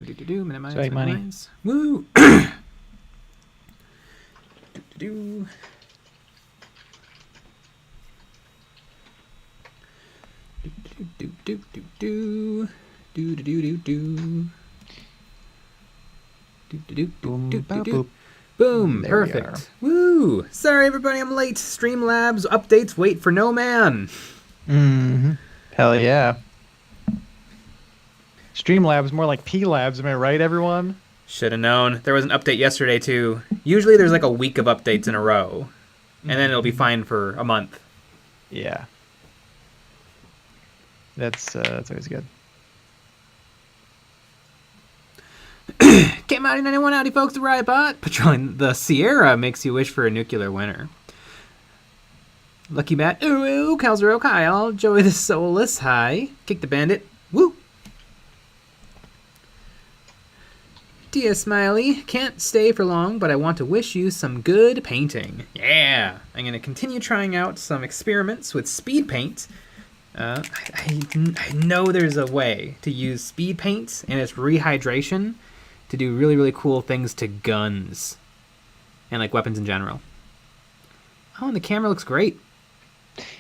Minimize, Strike money. minimize. Woo! Do. Boom! There we Perfect. Woo! Sorry, everybody, I'm late. Streamlabs updates wait for no man. Mm-hmm. Hell yeah. Streamlabs more like P-Labs, am I right, everyone? Should have known. There was an update yesterday too. Usually, there's like a week of updates in a row, and then it'll be fine for a month. Yeah. That's always good. K-Mighty91, howdy folks, the Riot Bot. Patrolling the Sierra makes you wish for a nuclear winter. Lucky Bat, ooh, Calzero, Kyle, Joey the Soulless, hi. Kick the Bandit, woo. Dia Smiley, can't stay for long, but I want to wish you some good painting. Yeah, I'm going to continue trying out some experiments with speed paint. I know there's a way to use speed paint and its rehydration to do really, really cool things to guns and like weapons in general. Oh, and the camera looks great.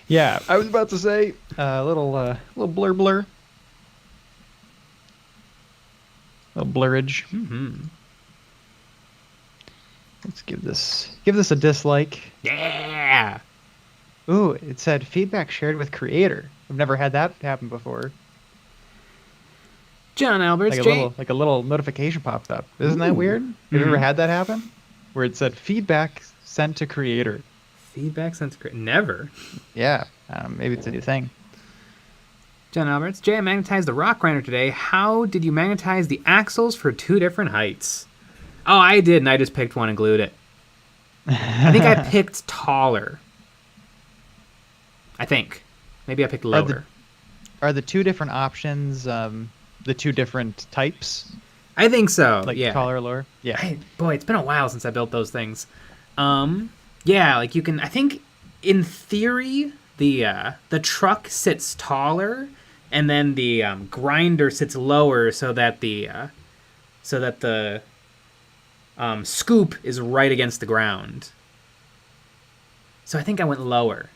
Yeah, I was about to say little blur. Little blurrage. Mm-hmm. Let's give this a dislike. Yeah. Ooh, it said feedback shared with creator. I've never had that happen before. John Alberts, Like a little notification popped up. Isn't that weird? Have you ever had that happen? Where it said feedback sent to creator. Feedback sent to creator. Never. Yeah, maybe it's a new thing. John Alberts, Jay, I magnetized the rock grinder today. How did you magnetize the axles for 2 different heights? Oh, I did, and I just picked one and glued it. I think I picked taller. I think. Maybe I picked lower. Are the 2 different options the 2 different types? I think so. Like yeah. taller or lower? Yeah. Boy, it's been a while since I built those things. Yeah, like you can. I think in theory the truck sits taller, and then the grinder sits lower, so that the scoop is right against the ground. So I think I went lower.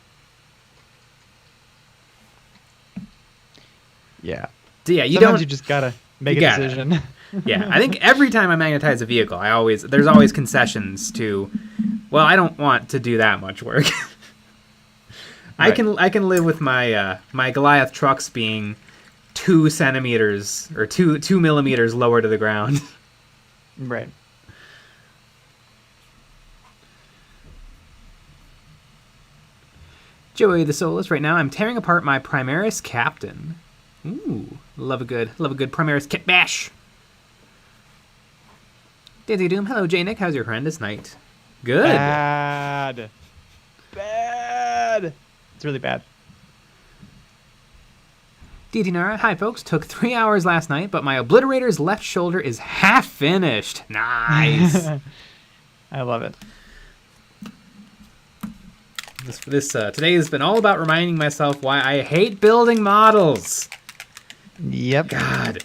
Yeah. So yeah, Sometimes you just gotta make a decision. Yeah, I think every time I magnetize a vehicle, there's always concessions to. Well, I don't want to do that much work. Right. I can live with my my Goliath trucks being 2 centimeters or 2 millimeters lower to the ground. Right. Joey the Soulless, right now I'm tearing apart my Primaris Captain. Ooh, love a good Primaris kit bash. Daisy Doom, hello J Nick, how's your horrendous night? Good. Bad. It's really bad. DT Nara, hi folks, took 3 hours last night, but my Obliterator's left shoulder is half finished. Nice. I love it. Today has been all about reminding myself why I hate building models. Yep. God.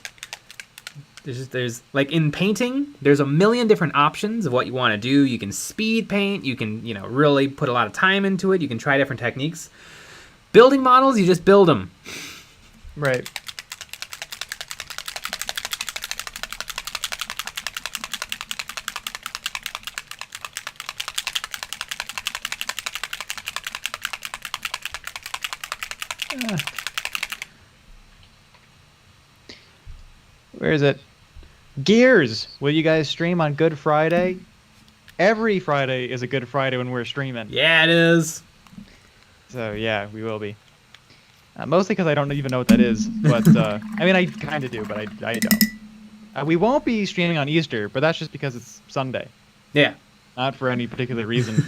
There's like in painting, there's a million different options of what you want to do. You can speed paint, you can, really put a lot of time into it. You can try different techniques. Building models, you just build them. Right. Where is it? Gears! Will you guys stream on Good Friday? Every Friday is a Good Friday when we're streaming. Yeah, it is. So, yeah, we will be. Mostly because I don't even know what that is. But, I mean, I kind of do, but I don't. We won't be streaming on Easter, but that's just because it's Sunday. Yeah. Not for any particular reason.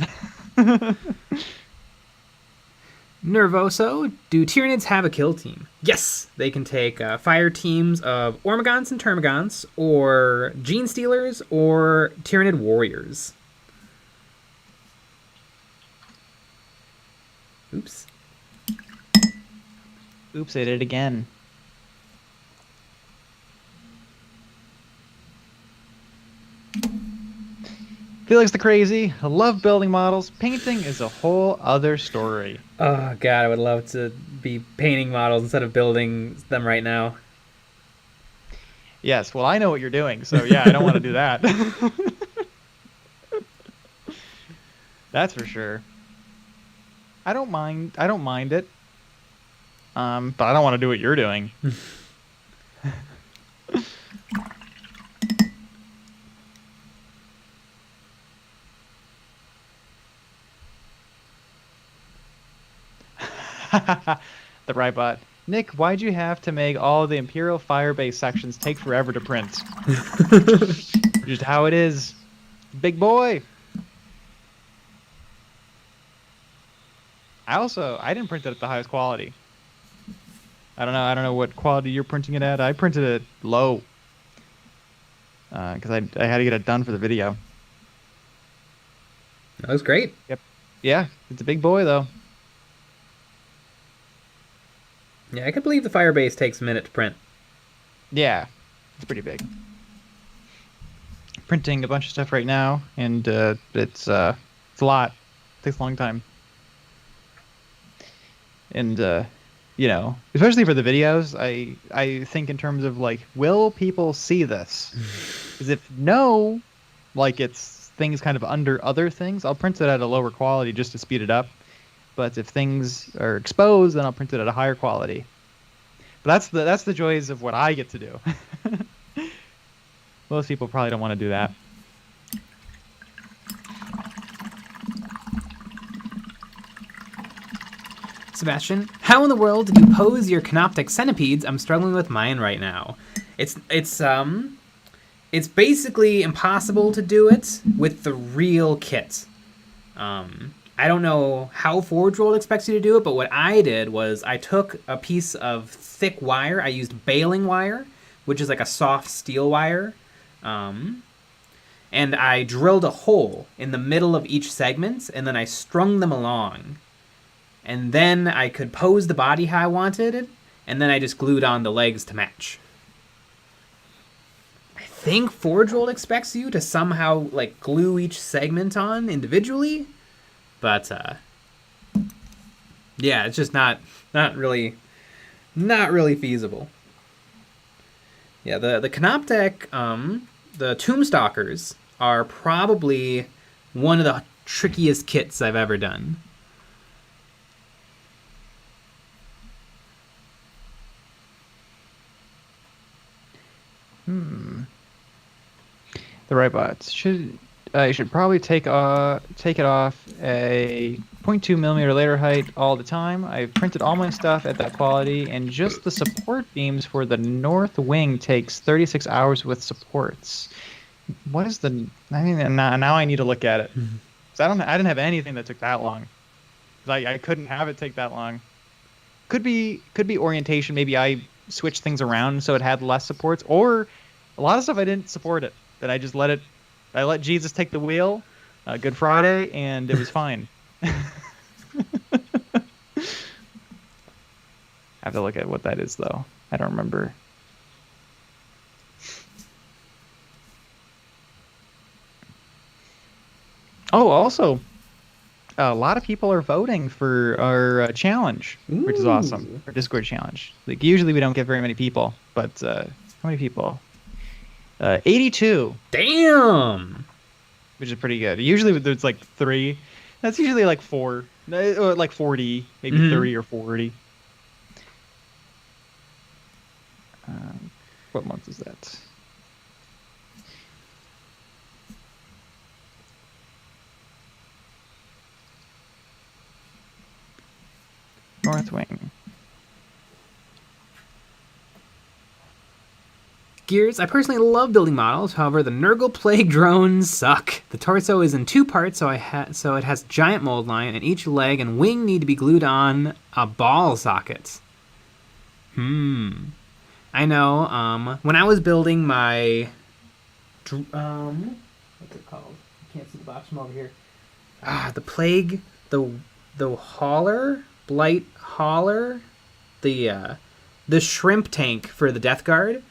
Nervoso, do Tyranids have a kill team? Yes, they can take fire teams of Ormagons and Termagants, or GENESTEALERs, or Tyranid warriors. Oops. Oops, I did it again. Felix the Crazy. I love building models. Painting is a whole other story. Oh god, I would love to be painting models instead of building them right now. Yes, well, I know what you're doing, so yeah, I don't want to do that. That's for sure. I don't mind it. But I don't want to do what you're doing. The Rybot. Nick, why'd you have to make all the Imperial Firebase sections take forever to print? Just how it is. Big boy. I didn't print it at the highest quality. I don't know what quality you're printing it at. I printed it low. Because I had to get it done for the video. That was great. Yep. Yeah, it's a big boy though. Yeah, I could believe the Firebase takes a minute to print. Yeah, it's pretty big. Printing a bunch of stuff right now, and it's a lot. It takes a long time. And you know, especially for the videos, I think in terms of like, will people see this? Because if no, like it's things kind of under other things, I'll print it at a lower quality just to speed it up. But if things are exposed, then I'll print it at a higher quality. But that's the joys of what I get to do. Most people probably don't want to do that. Sebastian, how in the world did you pose your canoptic centipedes? I'm struggling with mine right now. It's basically impossible to do it with the real kit. I don't know how Forge World expects you to do it, but what I did was I took a piece of thick wire. I used baling wire, which is like a soft steel wire, and I drilled a hole in the middle of each segment, and then I strung them along. And then I could pose the body how I wanted, and then I just glued on the legs to match. I think Forge World expects you to somehow like glue each segment on individually. But yeah, it's just not really feasible. Yeah, the Canoptek, the Tombstalkers are probably one of the trickiest kits I've ever done. The Rybots should. You should probably take it off a 0.2 millimeter layer height all the time. I've printed all my stuff at that quality, and just the support beams for the north wing takes 36 hours with supports. What is the? I mean, now I need to look at it. 'Cause I didn't have anything that took that long. I couldn't have it take that long. Could be orientation. Maybe I switched things around so it had less supports, or a lot of stuff I didn't support it. That I just let it. I let Jesus take the wheel, Good Friday, and it was fine. I have to look at what that is, though. I don't remember. Oh, also, a lot of people are voting for our challenge, which is awesome. Our Discord challenge. Like usually we don't get very many people, but how many people? 82. Damn! Which is pretty good. Usually there's like 3. That's usually like 4. Or like 40, maybe 30 or 40. What month is that? North Wing. Gears, I personally love building models. However, the Nurgle Plague drones suck. The torso is in 2 parts, so it has giant mold line, and each leg and wing need to be glued on a ball socket. I know. When I was building my, what's it called? I can't see the box from over here. The Plague, the Hauler, Blight Hauler, the shrimp tank for the Death Guard.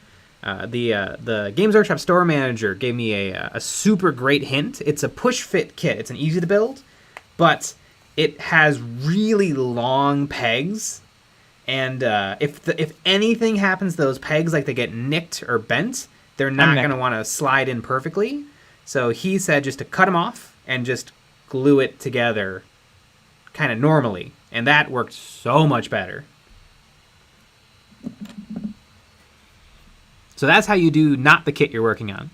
The Games Workshop store manager gave me a super great hint. It's a push fit kit. It's an easy to build, but it has really long pegs, and if anything happens to those pegs, like they get nicked or bent, they're not going to want to slide in perfectly. So he said just to cut them off and just glue it together kind of normally, and that worked so much better. So that's how you do not the kit you're working on.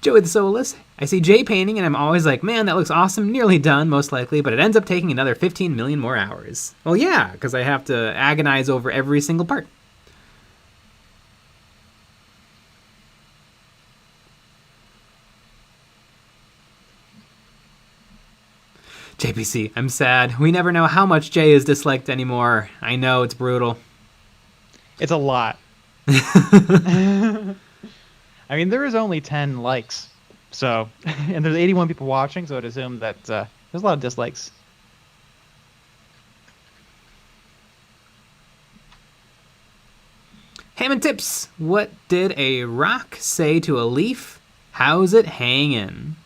Joey the Soulless. I see Jay painting and I'm always like, man, that looks awesome. Nearly done, most likely, but it ends up taking another 15 million more hours. Well, yeah, because I have to agonize over every single part. JPC, I'm sad. We never know how much Jay is disliked anymore. I know, it's brutal. It's a lot. I mean, there is only 10 likes. So, and there's 81 people watching, so I'd assume that there's a lot of dislikes. Hammond Tips. What did a rock say to a leaf? How's it hanging?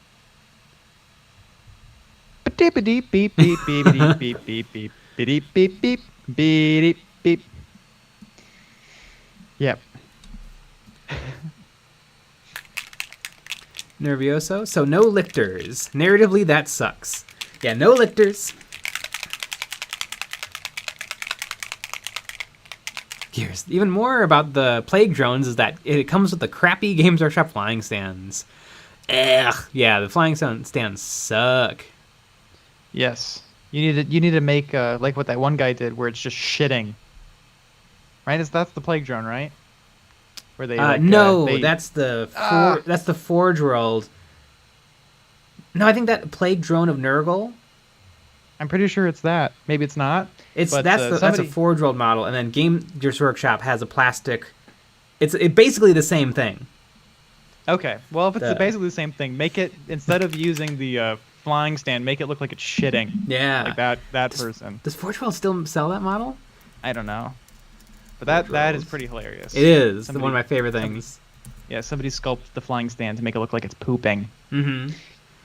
Beep beep beep beep beep beep beep beep beep beep beep beep beep beep. Yep. Nervioso. So no lictors. Narratively, that sucks. Yeah, no lictors. Here's even more about the plague drones is that it comes with the crappy Games Workshop flying stands. Ugh. Yeah, the flying stands suck. Yes. You need to make like what that one guy did, where it's just shitting. Right? That's the plague drone, right? Where they that's the Forge World. No, I think that plague drone of Nurgle. I'm pretty sure it's that. Maybe it's not. That's a Forge World model, and then Games Workshop has a plastic. It's basically the same thing. Okay, well if it's basically the same thing, make it instead of using the flying stand, make it look like it's shitting. Yeah, like that person. Does Forge World still sell that model? I don't know, but that is pretty hilarious. It is one of my favorite things. Somebody sculpted the flying stand to make it look like it's pooping. Mm-hmm.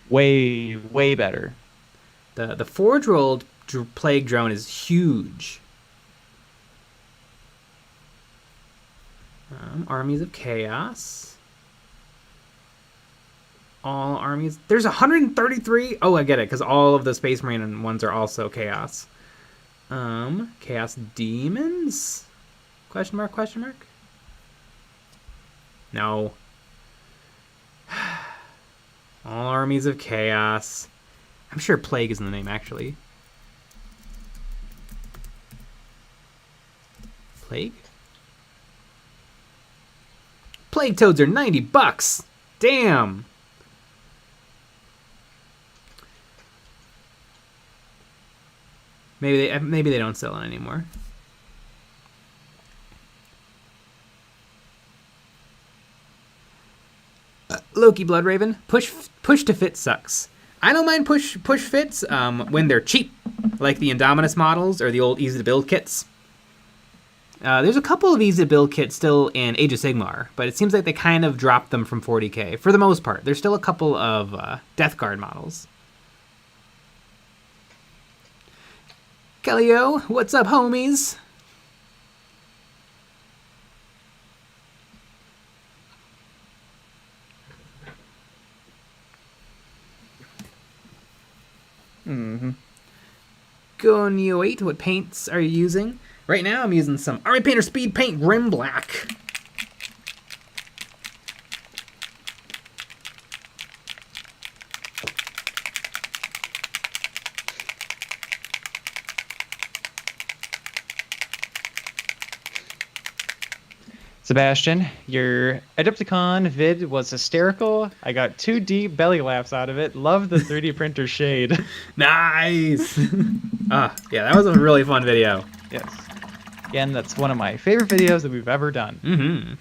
Way better. The Forge World plague drone is huge. Armies of Chaos. All armies. There's 133. Oh, I get it, because all of the Space Marine ones are also Chaos. Chaos Demons? Question mark, question mark? No. All armies of Chaos. I'm sure Plague is in the name, actually. Plague? Plague Toads are $90. Damn! Maybe they don't sell it anymore. Loki Bloodraven. Push to fit sucks. I don't mind push fits when they're cheap, like the Indominus models or the old easy to build kits. There's a couple of easy to build kits still in Age of Sigmar, but it seems like they kind of dropped them from 40k for the most part. There's still a couple of Death Guard models. Kellyo, what's up, homies? Mm-hmm. Gonyo8, what paints are you using? Right now I'm using some Army Painter Speed Paint Grim Black. Sebastian, your Adepticon vid was hysterical. I got 2 deep belly laughs out of it. Love the 3D printer shade. Nice! Yeah, that was a really fun video. Yes. Again, that's one of my favorite videos that we've ever done. Mm-hmm.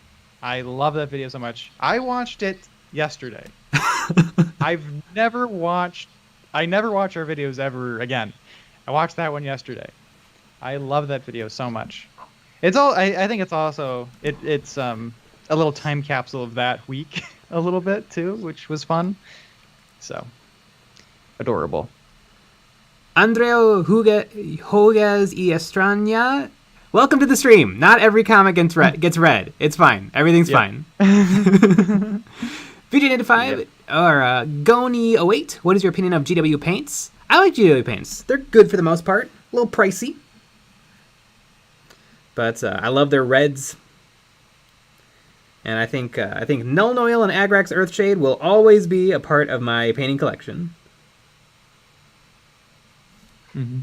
I love that video so much. I watched it yesterday. I never watch our videos ever again. I watched that one yesterday. I love that video so much. It's all. I think it's also it's a little time capsule of that week, a little bit too, which was fun. So adorable. Andreo Hogas y Estrana. Welcome to the stream. Not every comic gets read. It's fine. Everything's fine. VJ95 or Goni08. What is your opinion of GW paints? I like GW paints. They're good for the most part. A little pricey. But I love their reds. And I think Null Noil and Agrax Earthshade will always be a part of my painting collection. Mm-hmm.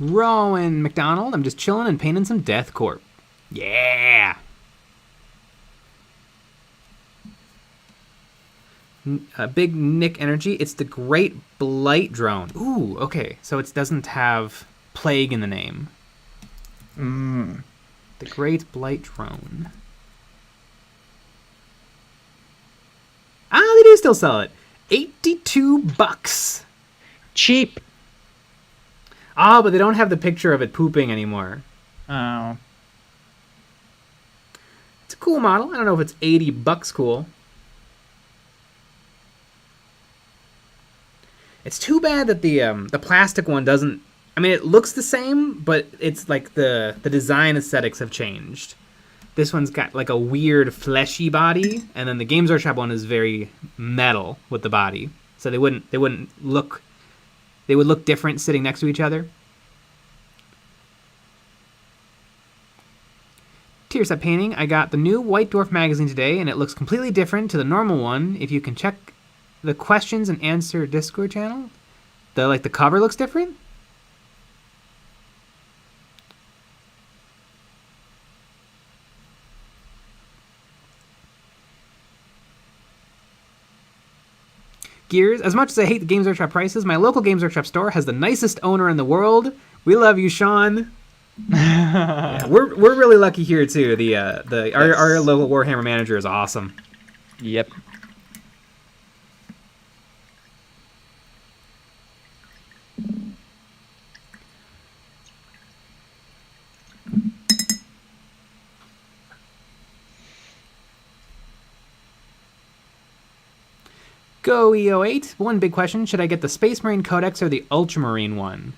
Rowan McDonald, I'm just chilling and painting some Death Corp. Yeah! Big Nick Energy, it's the Great Blight Drone. Ooh, okay, so it doesn't have Plague in the name. The Great Blight Drone. Ah, they do still sell it. $82. Cheap. Ah, but they don't have the picture of it pooping anymore. Oh. It's a cool model. I don't know if it's $80 cool. It's too bad that the plastic one doesn't... I mean, it looks the same, but it's like the design aesthetics have changed. This one's got like a weird fleshy body, and then the Games Workshop one is very metal with the body. So they wouldn't look... They would look different sitting next to each other. Tears Up Painting. I got the new White Dwarf magazine today, and it looks completely different to the normal one. If you can check the questions and answer Discord channel, the cover looks different. Gears, as much as I hate the Games Workshop prices, my local Games Workshop store has the nicest owner in the world. We love you, Sean. Yeah, we're really lucky here too. Our local Warhammer manager is awesome. Yep. Go EO8. One big question: should I get the Space Marine Codex or the Ultramarine one?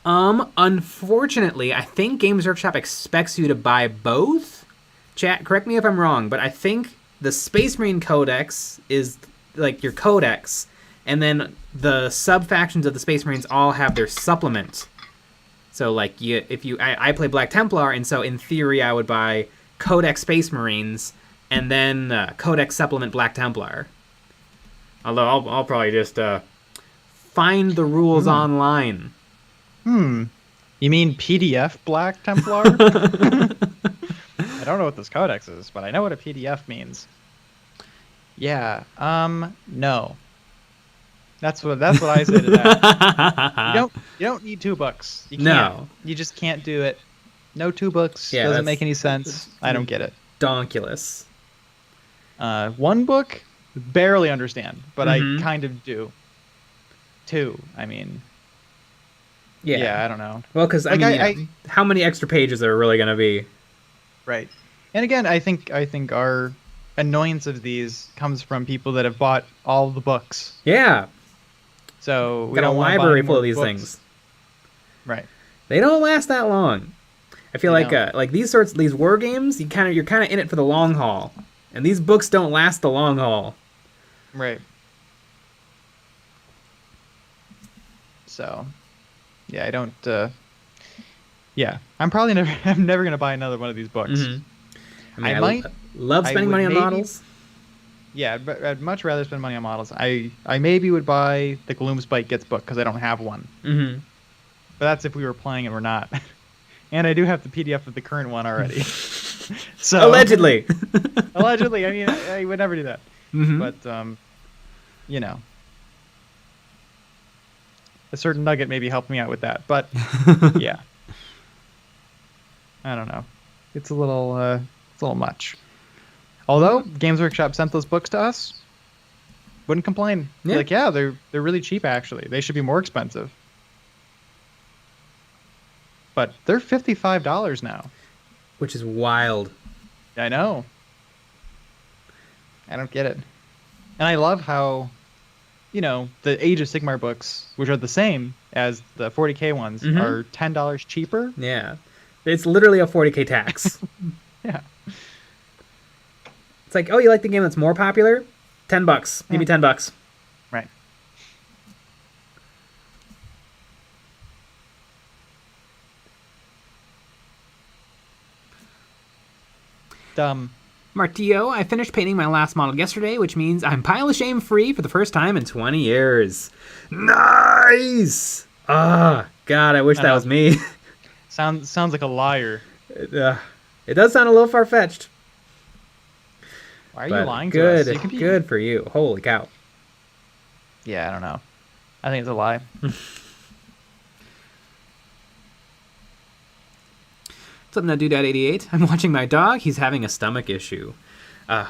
Unfortunately, I think Games Workshop expects you to buy both. Chat, correct me if I'm wrong, but I think the Space Marine Codex is like your codex, and then the sub-factions of the Space Marines all have their supplement. So, like, I play Black Templar, and so in theory I would buy Codex Space Marines, and then Codex Supplement Black Templar. Although I'll probably just find the rules online. You mean PDF Black Templar? I don't know what this codex is, but I know what a PDF means. Yeah. No. That's what I say to that. You don't need 2 books. You can't. No. You just can't do it. No 2 books. Yeah, doesn't make any sense. I don't get it. Donkulous. 1 book, barely understand, but I kind of do. 2, I mean. Yeah, I don't know. Well, because how many extra pages are really going to be? Right. And again, I think our annoyance of these comes from people that have bought all the books. Yeah. So we got don't a want library full of books. these things. Right. They don't last that long. I feel like these war games, you're kind of in it for the long haul, and these books don't last the long haul. Right. So, yeah, I don't. Yeah, I'm never gonna buy another one of these books. Mm-hmm. I might love spending money on models. Yeah, but I'd much rather spend money on models. I maybe would buy the Gloomspite Gets book because I don't have one. Mm-hmm. But that's if we were playing and we're not. And I do have the PDF of the current one already. So allegedly. Allegedly, I mean, I would never do that. Mm-hmm. But you know. a certain nugget maybe helped me out with that. But yeah, I don't know. It's a little much. Although Games Workshop sent those books to us, wouldn't complain. Yeah. Like, yeah, they're really cheap actually. They should be more expensive. But they're $55 now. Which is wild. I know. I don't get it. And I love how, the Age of Sigmar books, which are the same as the 40k ones, are $10 cheaper. Yeah. It's literally a 40k tax. Yeah. It's like, oh, you like the game that's more popular? $10. Give me $10. Right. Dumb. Martillo, I finished painting my last model yesterday, which means I'm pile of shame free for the first time in 20 years. Nice! Ah, God, I wish that was me. Sounds like a liar. It does sound a little far-fetched. Why are you lying good, to us? Good for you. Holy cow. Yeah, I don't know. I think it's a lie. What's up, NoDude88? I'm watching my dog. He's having a stomach issue.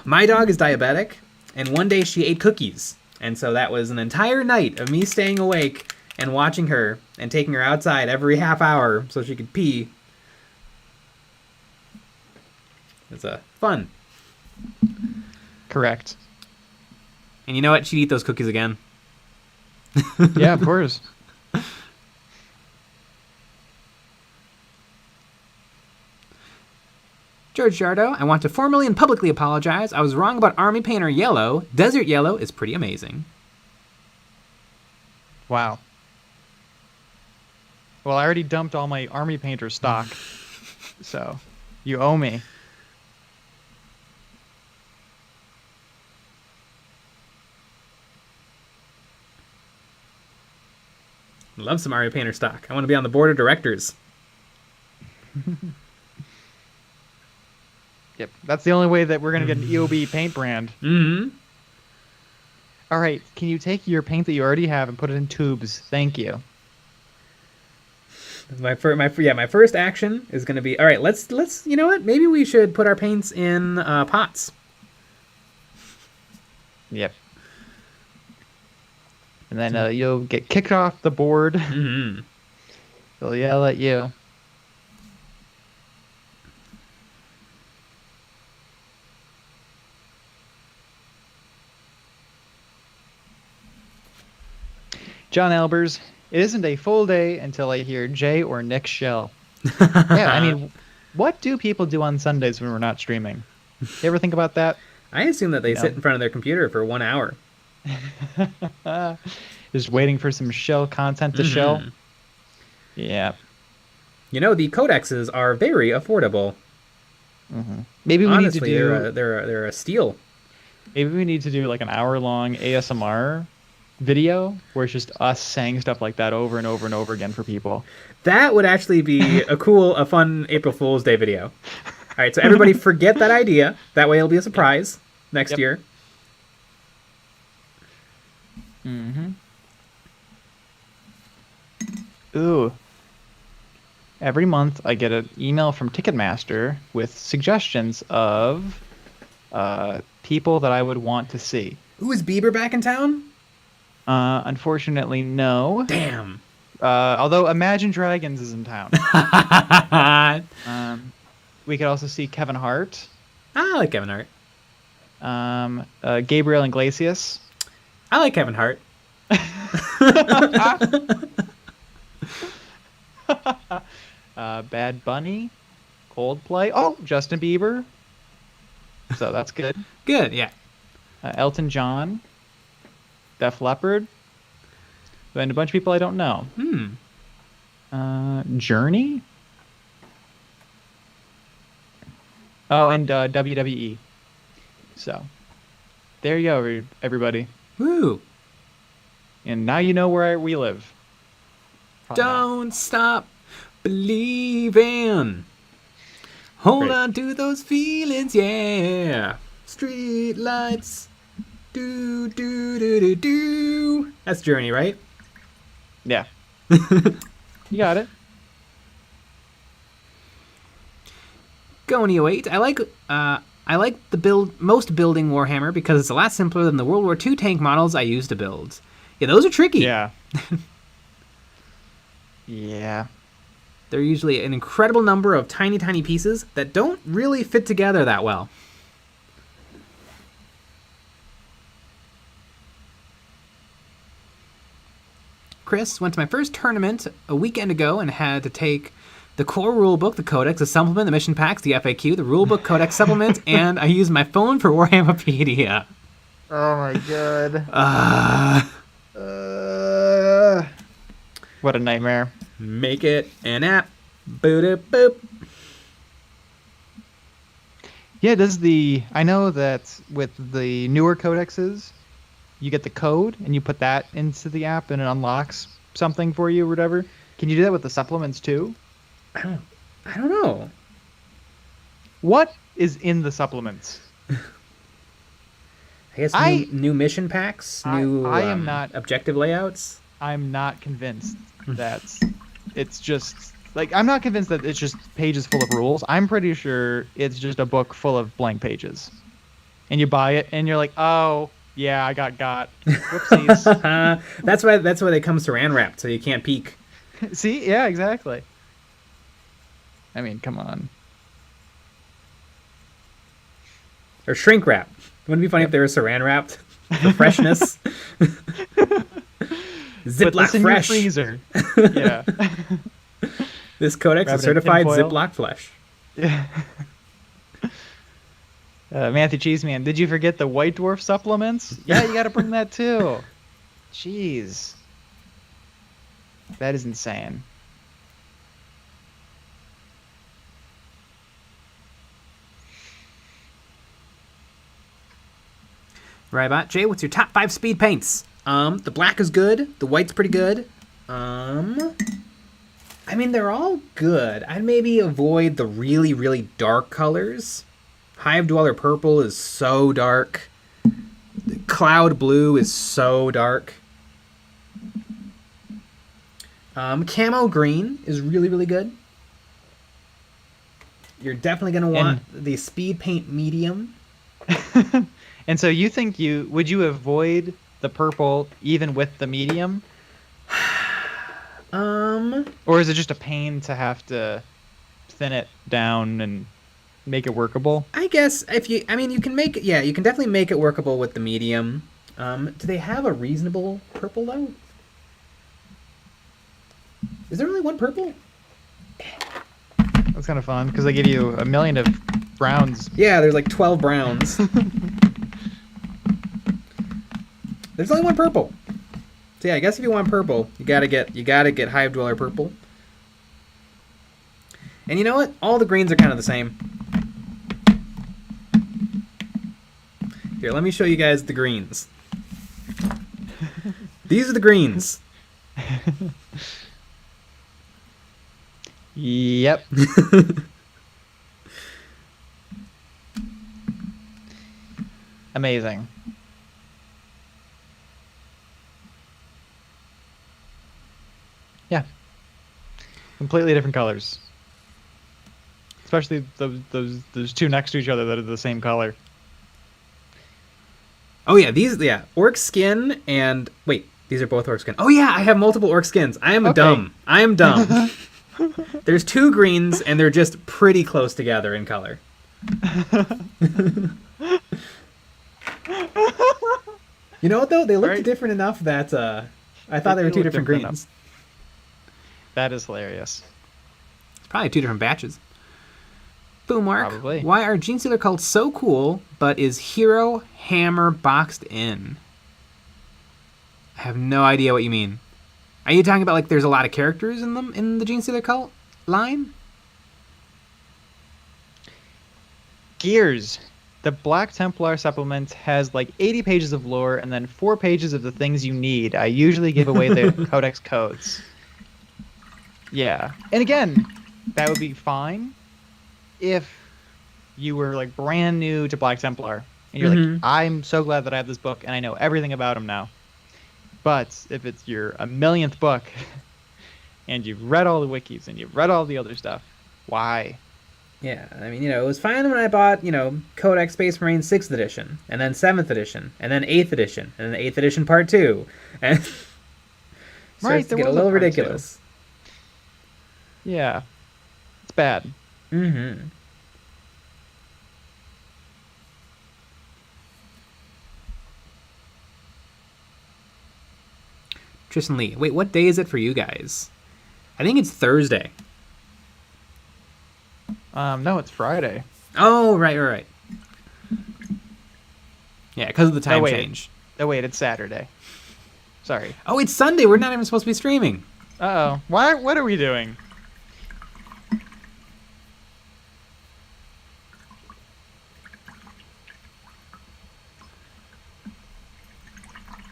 My dog is diabetic, and one day she ate cookies. And so that was an entire night of me staying awake and watching her and taking her outside every half hour so she could pee. It's fun. Correct. And you know what? She'd eat those cookies again. Yeah, of course. George Jardo, I want to formally and publicly apologize. I was wrong about Army Painter Yellow. Desert Yellow is pretty amazing. Wow. Well, I already dumped all my Army Painter stock, so you owe me. Love some Army Painter stock. I want to be on the board of directors. Yep, that's the only way that we're going to get an EOB paint brand. Mm-hmm. All right, can you take your paint that you already have and put it in tubes? Thank you. My first action is going to be, all right, let's you know what? Maybe we should put our paints in pots. Yep. And then you'll get kicked off the board. Mm-hmm. They'll yell at you. John Albers, it isn't a full day until I hear Jay or Nick shell. Yeah, I mean, what do people do on Sundays when we're not streaming? You ever think about that? I assume that they sit in front of their computer for 1 hour. Just waiting for some shell content to shell. Yeah. You know, the codexes are very affordable. Maybe we Honestly, need to do... they're a steal. Maybe we need to do like an hour-long ASMR video where it's just us saying stuff like that over and over and over again for people. That would actually be a fun April Fool's Day video. All right, so everybody forget that idea. That way it'll be a surprise next year. Ooh. Every month I get an email from Ticketmaster with suggestions of people that I would want to see. Ooh, is Bieber back in town? Unfortunately, no. Damn. Although Imagine Dragons is in town. We could also see Kevin Hart. I like Kevin Hart. Gabriel Iglesias. I like Kevin Hart. Bad Bunny. Coldplay. Oh, Justin Bieber. So that's good. Good, yeah. Elton John. Def Leppard. And a bunch of people I don't know. Journey. Oh, and WWE. So, there you go, everybody. Woo. And now you know where we live. Don't stop believing. Hold on to those feelings, yeah. Street lights. Do, do, do, do, do. That's Journey, right? Yeah. You got it. Gonio8. I like most building Warhammer because it's a lot simpler than the World War II tank models I used to build. Yeah, those are tricky. Yeah. Yeah. They're usually an incredible number of tiny, tiny pieces that don't really fit together that well. Chris went to my first tournament a weekend ago and had to take the core rulebook, the codex, the supplement, the mission packs, the FAQ, the rulebook, codex, supplement, and I used my phone for Warhammerpedia. Oh my god. What a nightmare. Make it an app. Boop boop. Yeah, I know that with the newer codexes, you get the code and you put that into the app and it unlocks something for you or whatever. Can you do that with the supplements too? I don't know. What is in the supplements? I guess new mission packs, new I am not objective layouts. I'm not convinced that it's just like I'm not convinced that it's just pages full of rules. I'm pretty sure it's just a book full of blank pages. And you buy it and you're like, "Oh, yeah, I got whoopsies." That's why they come saran wrapped so you can't peek. See? Yeah, exactly. I mean, come on. Or shrink wrap. Wouldn't it be funny if they were saran wrapped for freshness? Ziploc fresh. Freezer. Yeah. This codex is certified Ziploc flesh. Yeah. Matthew Cheeseman, did you forget the White Dwarf supplements? Yeah, you got to bring that too. Jeez. That is insane. Rybot, Jay, what's your top 5 speed paints? The black is good. The white's pretty good. I mean, they're all good. I'd maybe avoid the really, really dark colors. Hive Dweller Purple is so dark. Cloud Blue is so dark. Camo Green is really, really good. You're definitely going to want the Speed Paint Medium. And so you think would you avoid the purple even with the medium? Or is it just a pain to have to thin it down and make it workable? I guess you can make it, you can definitely make it workable with the medium. Do they have a reasonable purple though? Is there only one purple? That's kind of fun because they give you a million of browns. Yeah, there's like 12 browns. There's only one purple. So yeah, I guess if you want purple, you gotta get Hive Dweller Purple. And you know what? All the greens are kind of the same. Here, let me show you guys the greens. These are the greens. Yep. Amazing. Yeah. Completely different colors. Especially those two next to each other that are the same color. Oh yeah, orc skin and wait, these are both orc skin. Oh yeah, I have multiple orc skins. I am dumb. There's 2 greens and they're just pretty close together in color. You know what though? They looked different enough that I thought they were 2 different greens. Enough. That is hilarious. It's probably 2 different batches. Boommark, probably. Why are GENESTEALER cults so cool, but is Hero Hammer boxed in? I have no idea what you mean. Are you talking about like there's a lot of characters in them in the GENESTEALER cult line? Gears. The Black Templar supplement has like 80 pages of lore and then 4 pages of the things you need. I usually give away the codex codes. Yeah. And again, that would be fine if you were like brand new to Black Templar and you're like, I'm so glad that I have this book and I know everything about him now. But if it's your 1,000,000th book, and you've read all the wikis and you've read all the other stuff, why? Yeah, I mean, it was fine when I bought, Codex Space Marine 6th edition, and then 7th edition, and then 8th edition, and then 8th edition Part 2. And starts to get a little ridiculous. Yeah. It's bad. Mm-hmm. Tristan Lee. Wait, what day is it for you guys? I think it's Thursday. No, it's Friday. Oh, right. Yeah, because of the time change. Oh, wait, it's Saturday. Sorry. Oh, it's Sunday. We're not even supposed to be streaming. Uh-oh. What are we doing?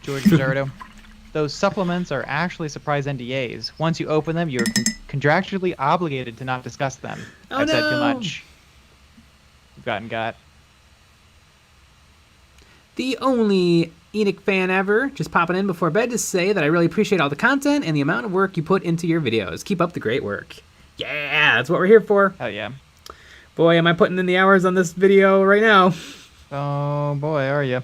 George Bizardo. Those supplements are actually surprise NDAs. Once you open them, you're contractually obligated to not discuss them. I've said too much. You've got. The only Enoch fan ever, just popping in before bed to say that I really appreciate all the content and the amount of work you put into your videos. Keep up the great work. Yeah, that's what we're here for. Hell yeah. Boy, am I putting in the hours on this video right now. Oh boy, are you?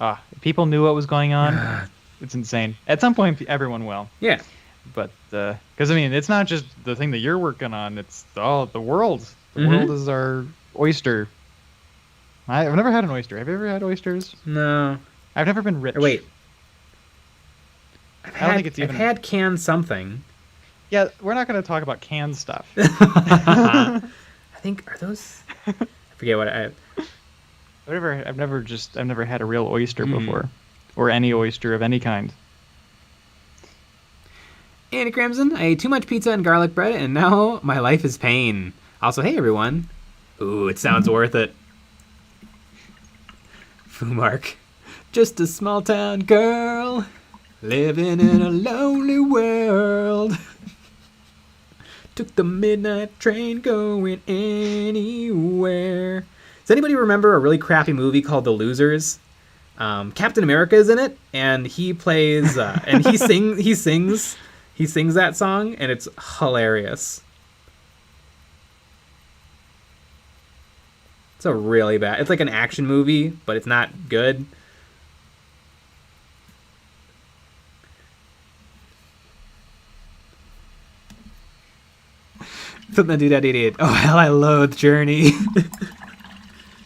If people knew what was going on, it's insane. At some point, everyone will. Yeah. But, because, I mean, it's not just the thing that you're working on, it's the world. The world is our oyster. I've never had an oyster. Have you ever had oysters? No. I've never been rich. Wait. I don't think it's even... I've had canned something. Yeah, we're not going to talk about canned stuff. I think, are those... I forget what I... I've never had a real oyster before. Or any oyster of any kind. Andy Crimson, I ate too much pizza and garlic bread, and now my life is pain. Also, hey everyone. Ooh, it sounds worth it. Fumark. Just a small town girl, living in a lonely world. Took the midnight train going anywhere. Does anybody remember a really crappy movie called The Losers? Captain America is in it, and he plays, and he sings that song, and it's hilarious. It's a really bad... It's like an action movie, but it's not good. Something to do that idiot. Oh, hell, I loathe Journey.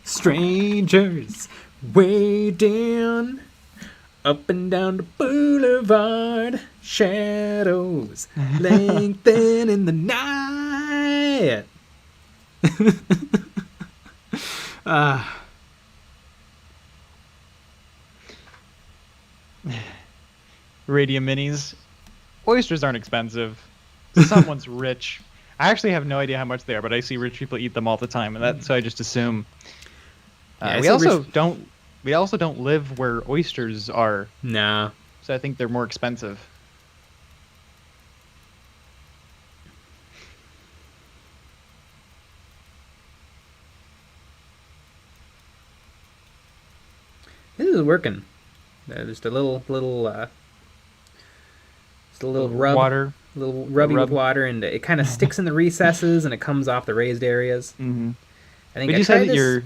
Strangers way down, up and down the boulevard, shadows lengthen in the night. Radium minis. Oysters aren't expensive. Someone's rich. I actually have no idea how much they are, but I see rich people eat them all the time, and so I just assume. We also don't live where oysters are. No. So I think they're more expensive. This is working. Just a little rub. Water. A little rubbing with water, and it kind of sticks in the recesses, and it comes off the raised areas. Mm-hmm. I think Would you say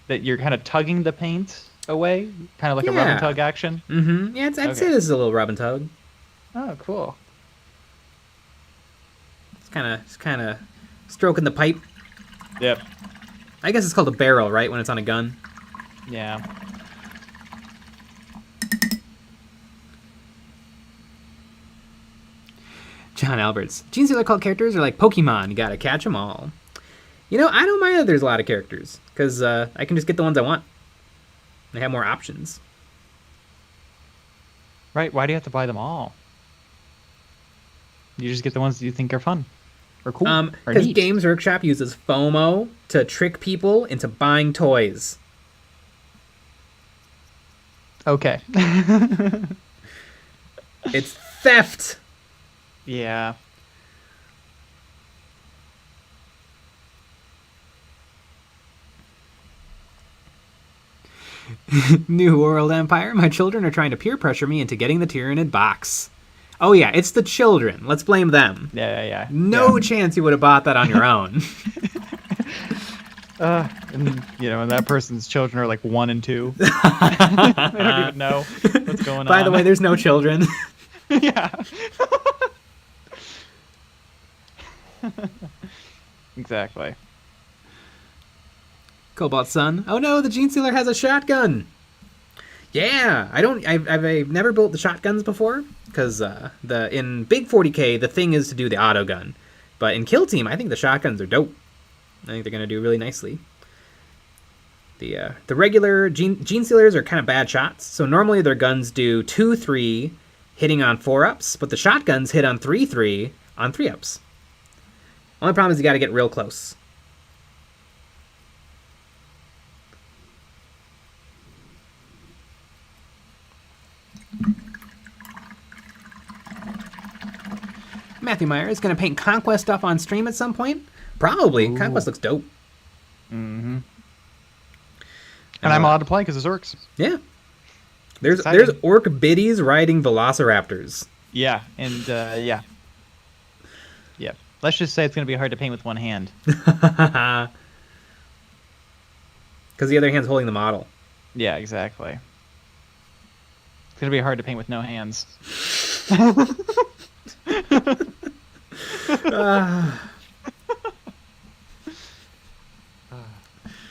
that you're kind of tugging the paint away, kind of like a rub and tug action? Mm-hmm. Yeah, I'd say this is a little rub and tug. Oh, cool. It's kind of stroking the pipe. Yep. I guess it's called a barrel, right? When it's on a gun. Yeah. John Alberts. GENESTEALER cult characters are like Pokemon. You gotta catch them all. I don't mind that there's a lot of characters, because I can just get the ones I want. They have more options. Right, why do you have to buy them all? You just get the ones that you think are fun. Or cool. Because Games Workshop uses FOMO to trick people into buying toys. Okay. It's theft! Yeah. New World Empire. My children are trying to peer pressure me into getting the Tyranid box. Oh yeah, it's the children. Let's blame them. Yeah. No chance you would have bought that on your own. And that person's children are like 1 and 2. They don't even know what's going on. By the way, there's no children. Yeah. Exactly. Cobalt Sun. Oh no, the GENESTEALER has a shotgun. Yeah, I've never built the shotguns before because in Big 40k the thing is to do the auto gun, but in Kill Team I think the shotguns are dope. I think they're gonna do really nicely. The regular GENESTEALERs are kind of bad shots, so normally their guns do 2-3 hitting on 4-ups, but the shotguns hit on 3-3 on 3-ups. Only problem is you got to get real close. Matthew Meyer is going to paint Conquest stuff on stream at some point. Probably. Ooh. Conquest looks dope. Mm-hmm. And I'm allowed to play because it's orcs. Yeah. There's orc biddies riding velociraptors. Yeah, and yeah. Let's just say it's going to be hard to paint with one hand. Because the other hand's holding the model. Yeah, exactly. It's going to be hard to paint with no hands.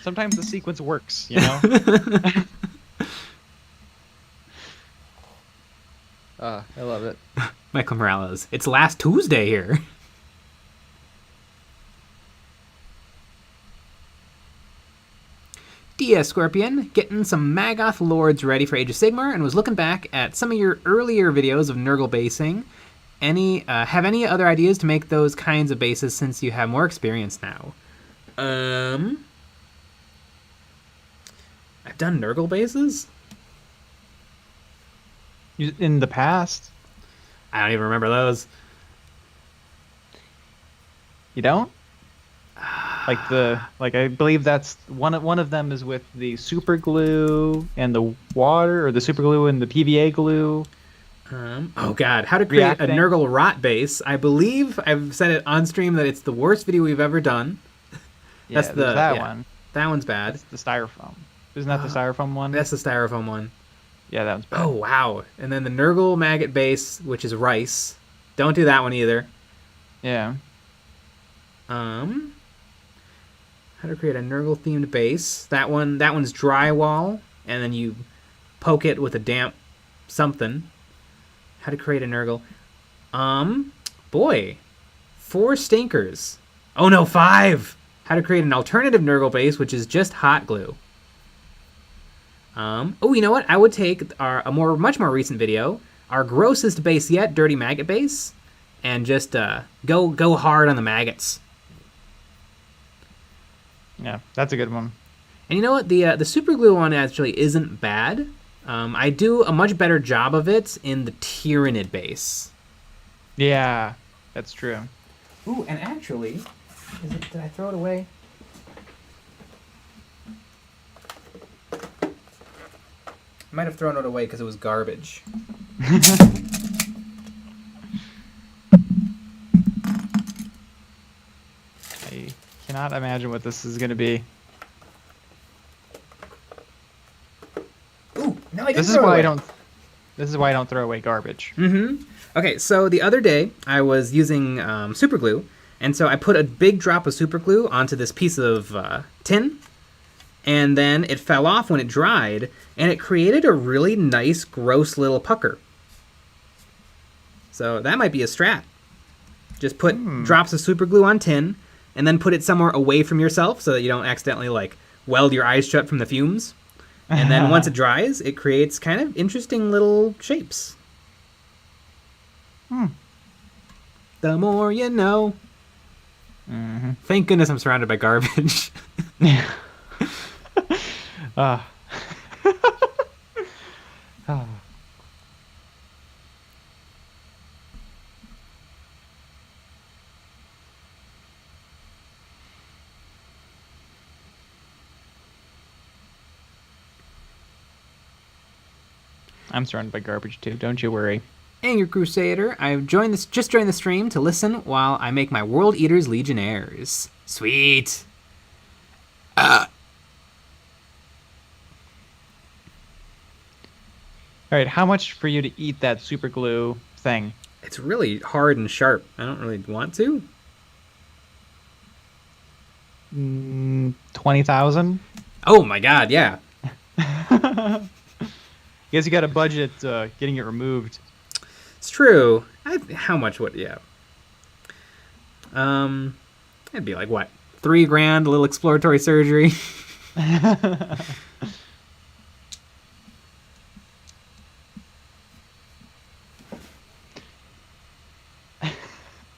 Sometimes the sequence works, you know? I love it. Michael Morales. It's last Tuesday here. DS Scorpion, getting some Maggoth Lords ready for Age of Sigmar, and was looking back at some of your earlier videos of Nurgle basing. Have any other ideas to make those kinds of bases since you have more experience now? I've done Nurgle bases? In the past? I don't even remember those. You don't? Like I believe that's one of them is with the super glue and the water, or the super glue and the PVA glue. Oh god, how to create a Nurgle rot base. I believe I've said it on stream that it's the worst video we've ever done. Yeah, that's that one. That one's bad. That's the styrofoam. Isn't that the styrofoam one? That's the styrofoam one. Yeah, that one's bad. Oh wow. And then the Nurgle maggot base, which is rice. Don't do that one either. Yeah. How to create a Nurgle themed base. That one's drywall, and then you poke it with a damp something. How to create a Nurgle. Boy. 4 stinkers. Oh no, 5! How to create an alternative Nurgle base, which is just hot glue. Oh, you know what? I would take much more recent video, our grossest base yet, Dirty Maggot base, and just go hard on the maggots. Yeah, that's a good one. And you know what? The super glue one actually isn't bad. I do a much better job of it in the Tyranid base. Yeah, that's true. Ooh, and actually, did I throw it away? I might have thrown it away because it was garbage. I cannot imagine what this is going to be. Ooh, no, I didn't This is why I don't throw away garbage. Mm-hmm. Okay, so the other day I was using super glue, and so I put a big drop of super glue onto this piece of tin, and then it fell off when it dried, and it created a really nice, gross little pucker. So that might be a strat. Just put drops of super glue on tin, and then put it somewhere away from yourself so that you don't accidentally weld your eyes shut from the fumes. And then once it dries, it creates kind of interesting little shapes. The more you know. Mm-hmm. Thank goodness I'm surrounded by garbage. I'm surrounded by garbage too. Don't you worry. Anger Crusader, I've just joined the stream to listen while I make my World Eaters Legionnaires. Sweet. All right, how much for you to eat that super glue thing? It's really hard and sharp. I don't really want to. 20,000. Oh my god, yeah. Guess you got a budget getting it removed. It's true. How much would, yeah. It'd be like, what, $3,000, a little exploratory surgery.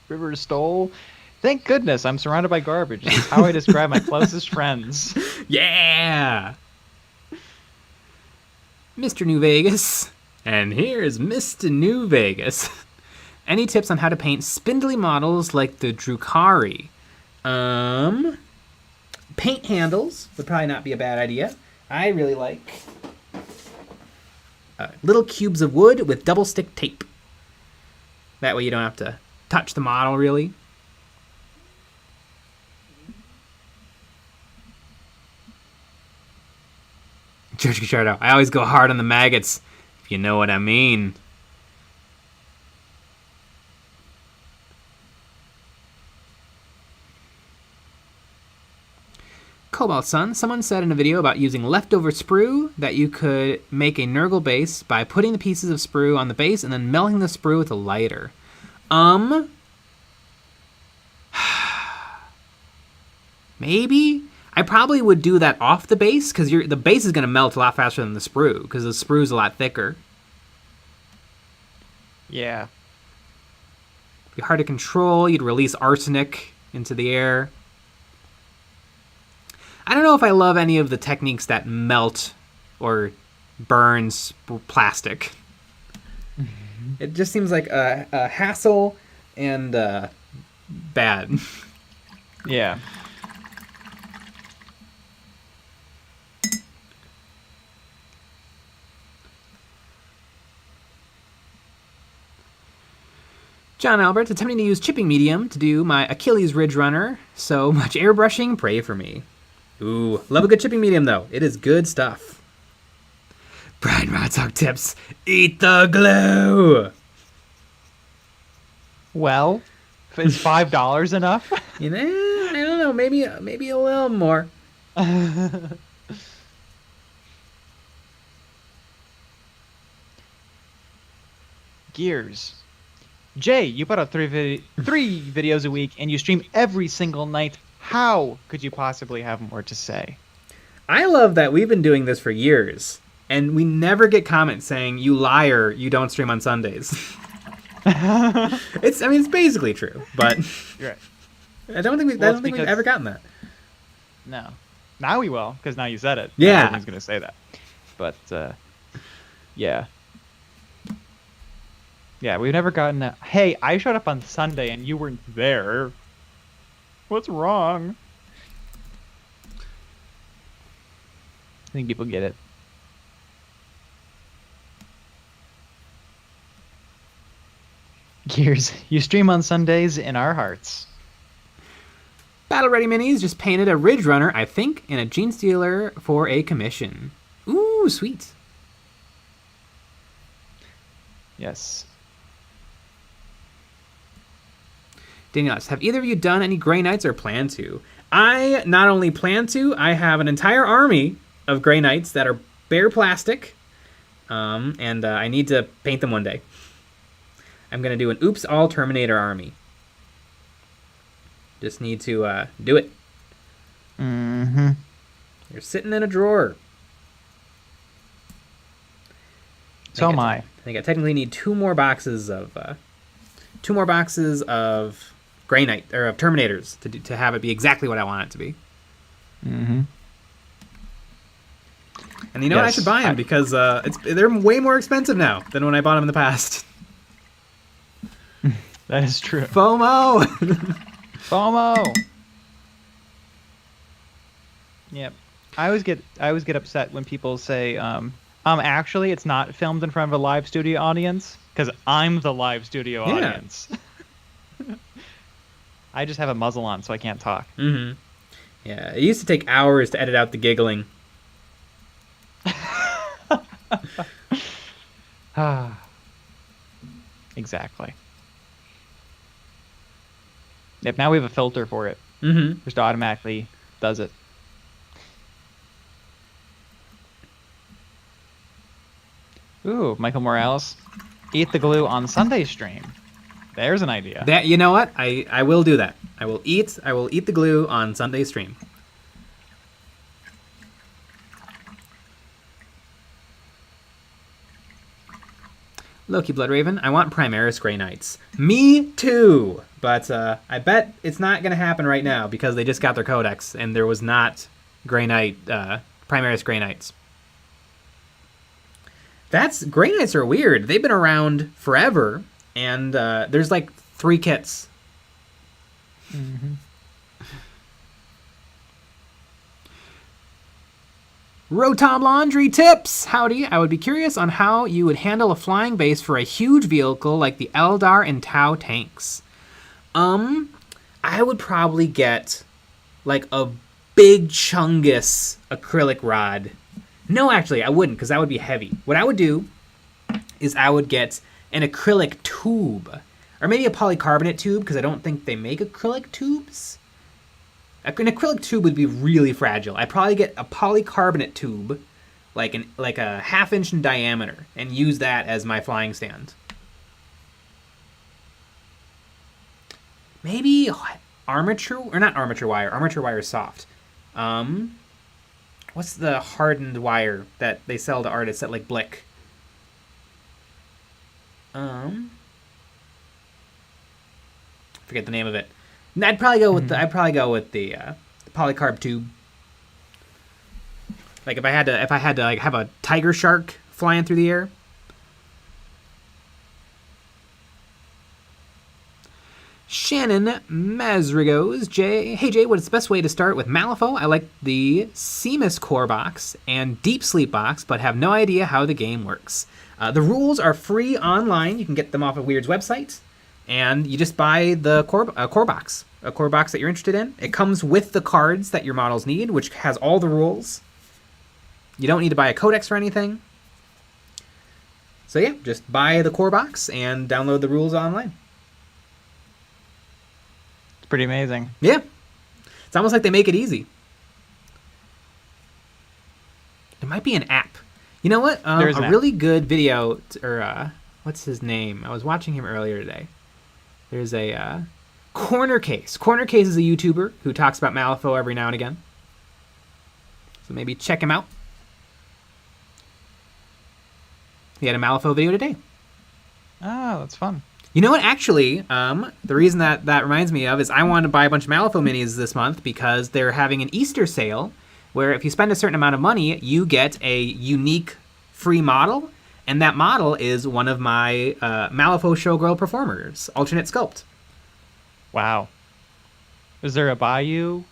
River stole. Thank goodness I'm surrounded by garbage. That's how I describe my closest friends. Yeah! Mr. New Vegas. And here's Mr. New Vegas. Any tips on how to paint spindly models like the Drukhari? Paint handles would probably not be a bad idea. I really like little cubes of wood with double stick tape. That way you don't have to touch the model, really. George Guichardo, I always go hard on the maggots, if you know what I mean. Cobalt Sun, someone said in a video about using leftover sprue that you could make a Nurgle base by putting the pieces of sprue on the base and then melting the sprue with a lighter. Maybe? I probably would do that off the base, because the base is going to melt a lot faster than the sprue, because the sprue's a lot thicker. Yeah. It'd be hard to control. You'd release arsenic into the air. I don't know if I love any of the techniques that melt or burns plastic. Mm-hmm. It just seems like a hassle and bad. Yeah. John Albert, attempting to use chipping medium to do my Achilles Ridge Runner. So much airbrushing, pray for me. Ooh, love a good chipping medium, though. It is good stuff. Brian Rodsock tips, eat the glue! Well, is $5 enough? You know, I don't know, maybe a little more. Gears. Jay, you put out three videos a week, and you stream every single night. How could you possibly have more to say? I love that we've been doing this for years, and we never get comments saying, you liar, you don't stream on Sundays. It's basically true, but You're right. I don't think we've ever gotten that. No. Now we will, because now you said it. Yeah. Everyone's going to say that. But, yeah. Yeah, we've never gotten that. Hey, I showed up on Sunday and you weren't there. What's wrong? I think people get it. Gears, you stream on Sundays in our hearts. Battle Ready Minis just painted a Ridge Runner, I think, in a GENESTEALER for a commission. Ooh, sweet. Yes. Daniels, have either of you done any Grey Knights or plan to? I not only plan to, I have an entire army of Grey Knights that are bare plastic, and I need to paint them one day. I'm going to do an Oops All Terminator army. Just need to do it. Mm-hmm. You're sitting in a drawer. So am I. I think I technically need two more boxes of Grey Knight or of Terminators to have it be exactly what I want it to be. Mm-hmm. And you know what? I should buy them because they're way more expensive now than when I bought them in the past. That is true. FOMO. FOMO. Yep. I always get upset when people say, Actually, it's not filmed in front of a live studio audience because I'm the live studio audience. I just have a muzzle on, so I can't talk. Mm-hmm. Yeah, it used to take hours to edit out the giggling. Exactly. Yep, now we have a filter for it. Mm-hmm. Just automatically does it. Ooh, Michael Morales. Eat the glue on Sunday stream. There's an idea. That, you know what? I will do that. I will eat the glue on Sunday stream. Loki Bloodraven, I want Primaris Grey Knights. Me too! But I bet it's not going to happen right now because they just got their codex and there was not Grey Knight, Primaris Grey Knights. Grey Knights are weird. They've been around forever and there's like 3 kits. Mm-hmm. Rotom Laundry tips! Howdy, I would be curious on how you would handle a flying base for a huge vehicle like the Eldar and Tau tanks. I would probably get like a big Chungus acrylic rod. No, actually, I wouldn't because that would be heavy. What I would do is I would get an acrylic tube. Or maybe a polycarbonate tube because I don't think they make acrylic tubes. An acrylic tube would be really fragile. I'd probably get a polycarbonate tube, like a 1/2 inch in diameter, and use that as my flying stand. Maybe armature, or not armature wire. Armature wire is soft. What's the hardened wire that they sell to artists at like Blick? Forget the name of it. I'd probably go with the polycarb tube. Like if I had to like have a tiger shark flying through the air. Shannon Mazrigos, hey Jay, what is the best way to start with Malifaux? I like the Seamus core box and Deep Sleep box, but have no idea how the game works. The rules are free online. You can get them off of Weird's website. And you just buy the core box, a core box that you're interested in. It comes with the cards that your models need, which has all the rules. You don't need to buy a codex or anything. So yeah, just buy the core box and download the rules online. It's pretty amazing. Yeah. It's almost like they make it easy. There might be an app. You know what? A really good video, what's his name? I was watching him earlier today. There's a Corner Case. Corner Case is a YouTuber who talks about Malifaux every now and again. So maybe check him out. He had a Malifaux video today. Oh, that's fun. You know what? Actually, the reason that reminds me of is I wanted to buy a bunch of Malifaux minis this month because they're having an Easter sale where if you spend a certain amount of money, you get a unique free model. And that model is one of my Malifaux Showgirl performers, alternate sculpt. Wow. Is there a Bayou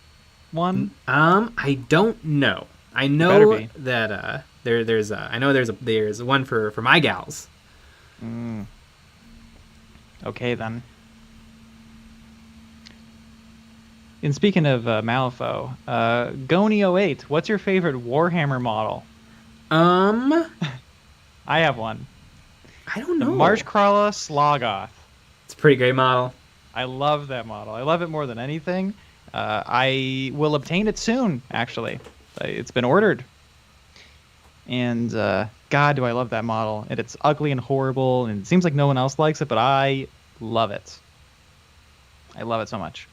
one? I don't know. I know that there's one for my gals. Okay then. And speaking of Malifaux, Goni08, what's your favorite Warhammer model? I have one. I don't know. Marshcrawler Slogoth. It's a pretty great model. I love that model. I love it more than anything. I will obtain it soon, actually. It's been ordered. And God, do I love that model. And it's ugly and horrible, and it seems like no one else likes it, but I love it. I love it so much.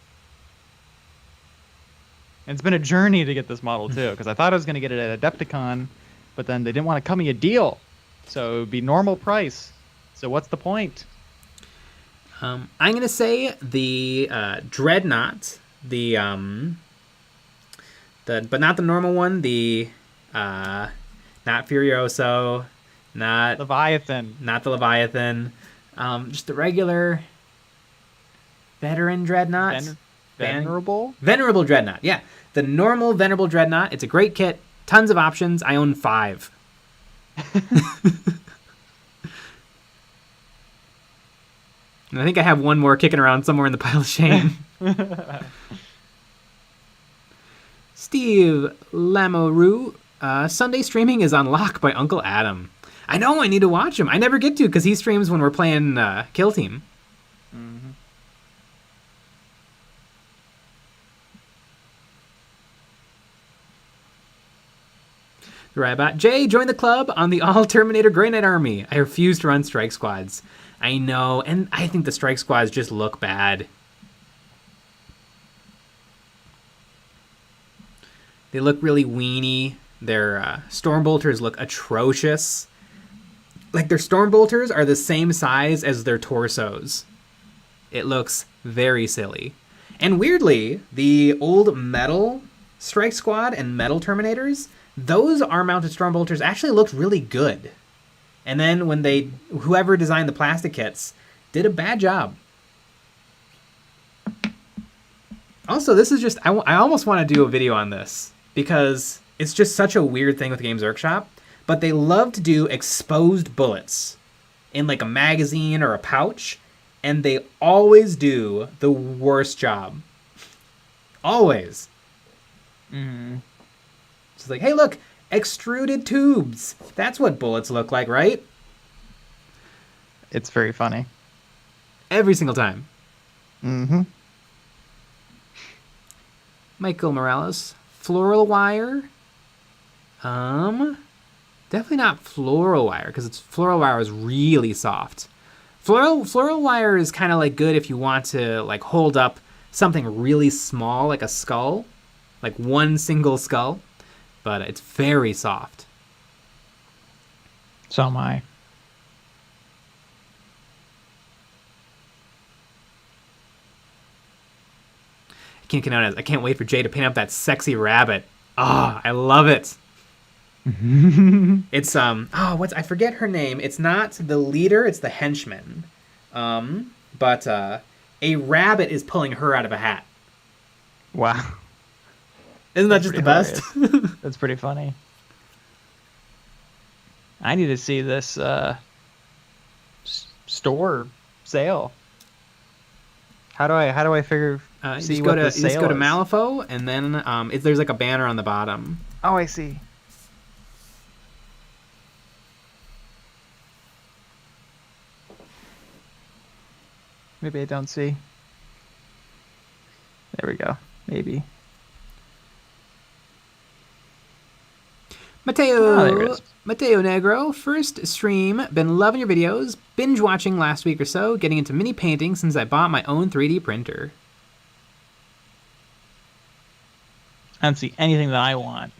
And it's been a journey to get this model, too, because I thought I was going to get it at Adepticon, but then they didn't want to cut me a deal. So it would be normal price. So what's the point? I'm going to say the Dreadnought, but not the normal one, not Furioso, not Leviathan. Not the Leviathan. Just the regular veteran Dreadnought. Venerable? Venerable Dreadnought, yeah. The normal Venerable Dreadnought. It's a great kit. Tons of options. I own 5. And I think I have one more kicking around somewhere in the pile of shame. Steve Lamoureux, Sunday streaming is on lock by Uncle Adam. I know, I need to watch him. I never get to because he streams when we're playing Kill Team. Mm-hmm. The Rybot, Jay, join the club on the All Terminator Grey Knight Army. I refuse to run strike squads. I know, and I think the strike squads just look bad. They look really weenie. Their Stormbolters look atrocious. Like, their Stormbolters are the same size as their torsos. It looks very silly. And weirdly, the old metal strike squad and metal Terminators, those arm-mounted Stormbolters actually looked really good. And then when whoever designed the plastic kits did a bad job. Also, this is just, I almost want to do a video on this because it's just such a weird thing with Games Workshop, but they love to do exposed bullets in like a magazine or a pouch, and they always do the worst job. Always. Mm-hmm. It's like, hey, look, extruded tubes. That's what bullets look like, right? It's very funny. Every single time. Mm-hmm. Michael Morales, floral wire. Definitely not floral wire because floral wire is really soft. Floral wire is kind of like good if you want to like hold up something really small like a skull, like one single skull, but it's very soft. So am I. I can't wait for Jay to paint up that sexy rabbit. Ah, I love it. It's I forget her name. It's not the leader, it's the henchman. But a rabbit is pulling her out of a hat. Wow. Isn't that just the best? That's pretty funny. I need to see this store sale. How do I figure see what the sale is? You just go to Malifaux, and then there's like a banner on the bottom. Oh, I see. Maybe I don't see. There we go. Maybe. Mateo Negro, first stream. Been loving your videos. Binge watching last week or so. Getting into mini painting since I bought my own 3D printer. I don't see anything that I want.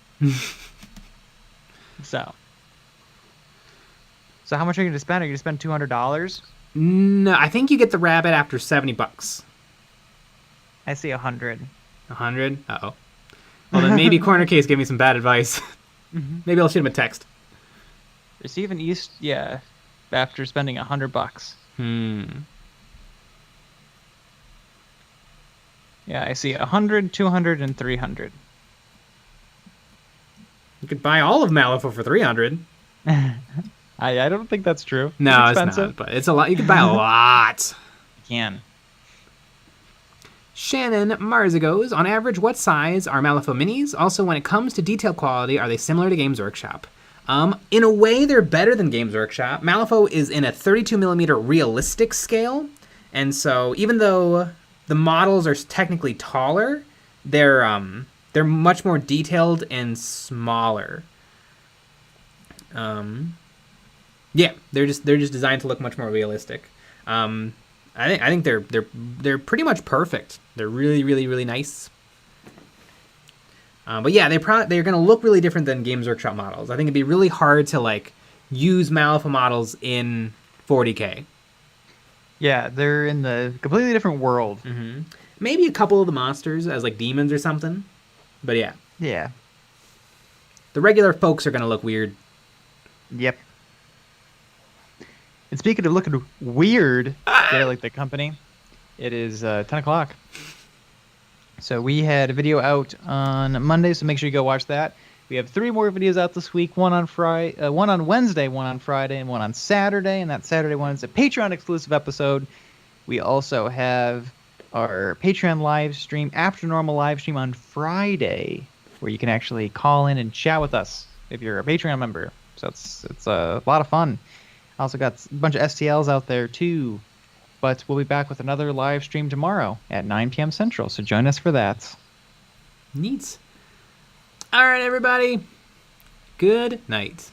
So how much are you going to spend? Are you going to spend $200? No, I think you get the rabbit after $70. I see 100. 100? Uh-oh. Well, then maybe Corner Case gave me some bad advice. Maybe I'll shoot him a text. Receive an after spending $100. Yeah, I see 100, 200, and 300. You could buy all of Malifaux for 300. I don't think that's true. No, it's not, but it's a lot. You could buy a lot. You can. Shannon Marzagos, on average, what size are Malifaux minis? Also, when it comes to detail quality, are they similar to Games Workshop? In a way, they're better than Games Workshop. Malifaux is in a 32mm realistic scale, and so even though the models are technically taller, they're much more detailed and smaller. Yeah, they're just designed to look much more realistic. I think they're pretty much perfect. They're really, really, really nice. But yeah, they're gonna look really different than Games Workshop models. I think it'd be really hard to like use Malifaux models in 40k. Yeah, they're in the completely different world. Maybe a couple of the monsters as like demons or something. But yeah. Yeah. The regular folks are gonna look weird. Yep. And speaking of looking weird, like the company, it is 10 o'clock. So we had a video out on Monday, so make sure you go watch that. We have 3 more videos out this week. One on one on Wednesday, one on Friday, and one on Saturday. And that Saturday one is a Patreon exclusive episode. We also have our Patreon live stream, After Normal live stream on Friday, where you can actually call in and chat with us if you're a Patreon member. So it's a lot of fun. Also got a bunch of STLs out there too. But we'll be back with another live stream tomorrow at 9 p.m. Central. So join us for that. Neat. All right, everybody. Good night.